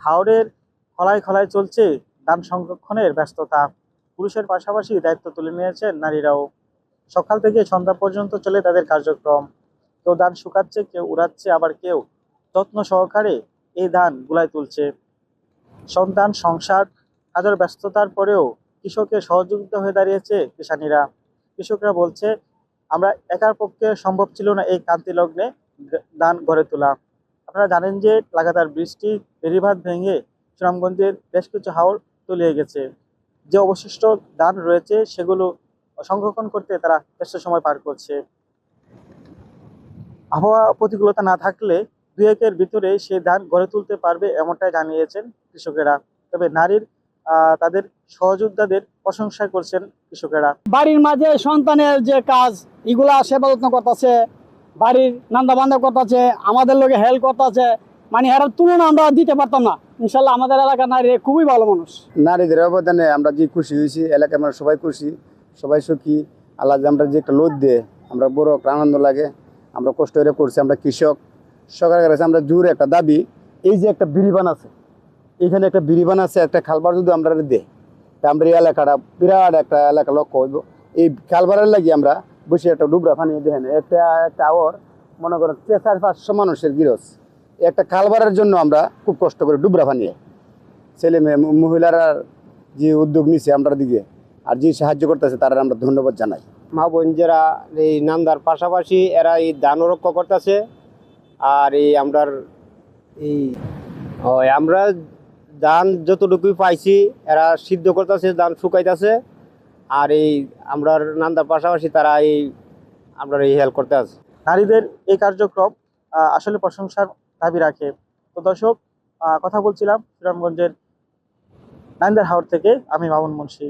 হাওরের খলায় খলায় চলছে ধান সংরক্ষণের ব্যস্ততা। পুরুষের পাশাপাশি দায়িত্ব তুলে নিয়েছেন নারীরাও। সকাল থেকে সন্ধ্যা পর্যন্ত চলে তাদের কার্যক্রম। কেউ ধান শুকাচ্ছে, কেউ উড়াচ্ছে, আবার কেউ যত্ন সহকারে এই ধান গুলায় তুলছে। সন্তান, সংসার, কাজের ব্যস্ততার পরেও কৃষকের সহযোগিতা হয়ে দাঁড়িয়েছে কিষানীরা। কৃষকরা বলছে, আমরা একার পক্ষে সম্ভব ছিল না এই ক্রান্তি লগ্নে ধান গড়ে তোলা। আপনারা জানেন যে লাগাতার বৃষ্টি বেড়িবাঁধ ভেঙে সুনামগঞ্জের বেশ কিছু হাওর তলিয়ে গেছে। যে অবশিষ্ট ধান রয়েছে সেগুলো সংরক্ষণ করতে তারা ব্যস্ত সময় পার করছে। আবহাওয়া প্রতিকূলতা না থাকলে 2-1 ভিতরে সে ধান গড়ে তুলতে পারবে, এমনটাই জানিয়েছেন কৃষকেরা। তবে নারীর তাদের সহযোদ্ধাদের প্রশংসা করছেন কৃষকেরা। বাড়ির মাঝে সন্তানের যে কাজ এগুলা সেবা যত্ন করতেছে, বাড়ির নান্দা বান্ধা করতেছে, আমাদের লোকে হেল্প করতেছে, মানে এর তুলনা আমরা দিতে পারতাম না। ইনশাল্লাহ আমাদের এলাকার নারী খুবই ভালো মানুষ। নারীদের অবদানে আমরা যে খুশি হয়েছি, এলাকায় আমরা সবাই খুশি, সবাই সুখী। আল্লাহ যে আমরা যে একটা লোদ দিয়ে আমরা বড় একটা আনন্দ লাগে। আমরা কষ্ট করে করছি, আমরা কৃষক। সরকারের কাছে আমরা জোর একটা দাবি, এই যে একটা বিরিবান আছে, এখানে একটা বিরিবান আছে, একটা খালবার যদি আমরা দেয়, তা আমরা এই এলাকাটা বিরাট একটা এলাকা লক্ষ্য হইব। এই খালবারের লাগি আমরা বসে একটা ডুবরা পানি দেখেন, একটা আওয়ার মনে করেন 400-500 মানুষের গিরস। একটা খালবারের জন্য আমরা খুব কষ্ট করে ডুবরা পানিয়ে ছেলে মেয়ে মহিলারা যে উদ্যোগ নিছে আমরা দিকে, আর যে সাহায্য করতেছে তারা আমরা ধন্যবাদ জানাই। মা বোন যারা এই নান্দার পাশাপাশি এরা এই ধান রক্ষা করতেছে। আর এই আমরা ধান যতটুকুই পাইছি এরা সিদ্ধ করতেছে, ধান শুকাইতেছে। আর এই আমরা নান্দার পাশাপাশি তারা আমরা হেল্প করতে আছে। নারীদের এই কার্যক্রম আসলে প্রশংসার দাবি রাখে। তো দর্শক, কথা বলছিলাম সুনামগঞ্জের নান্দার হাওর থেকে আমি মামুন মুন্সি।